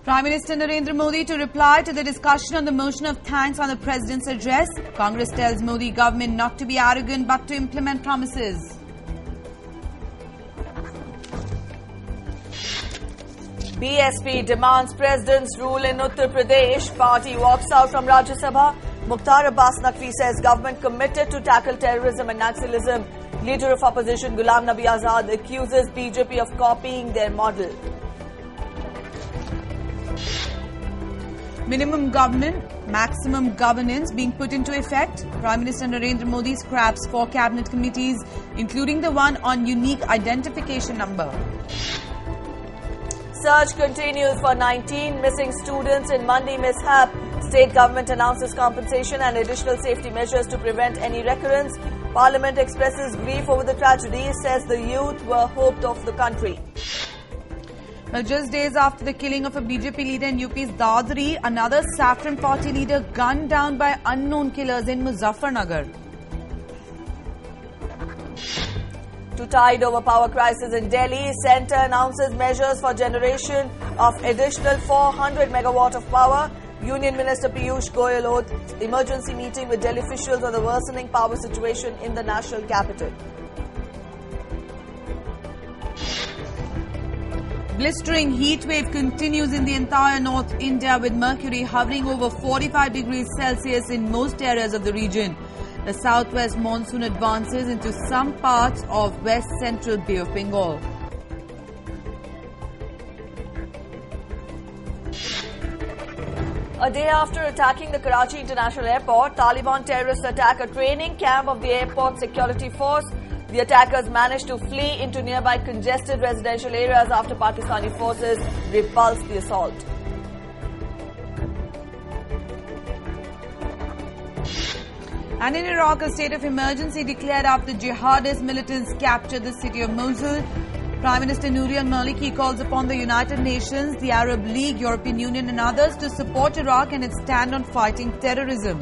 Prime Minister Narendra Modi to reply to the discussion on the motion of thanks on the President's address. Congress tells Modi government not to be arrogant but to implement promises. BSP demands President's rule in Uttar Pradesh. Party walks out from Rajya Sabha. Mukhtar Abbas Naqvi says government committed to tackle terrorism and Naxalism. Leader of opposition Ghulam Nabi Azad accuses BJP of copying their model. Minimum government, maximum governance being put into effect. Prime Minister Narendra Modi scraps 4 cabinet committees, including the one on unique identification number. Search continues for 19 missing students in Mandi mishap. State government announces compensation and additional safety measures to prevent any recurrence. Parliament expresses grief over the tragedy, says the youth were hope of the country. Well, just days after the killing of a BJP leader in UP's Dadri, another Saffron Party leader gunned down by unknown killers in Muzaffarnagar. To tide over power crisis in Delhi, Centre announces measures for generation of additional 400 megawatt of power. Union Minister Piyush Goyal holds emergency meeting with Delhi officials on the worsening power situation in the national capital. Blistering heat wave continues in the entire North India, with mercury hovering over 45 degrees Celsius in most areas of the region. The southwest monsoon advances into some parts of west central Bay of Bengal. A day after attacking the Karachi International Airport, Taliban terrorists attack a training camp of the airport security force. The attackers managed to flee into nearby congested residential areas after Pakistani forces repulsed the assault. And in Iraq, a state of emergency declared after jihadist militants captured the city of Mosul. Prime Minister Nouri al-Maliki calls upon the United Nations, the Arab League, European Union and others to support Iraq and its stand on fighting terrorism.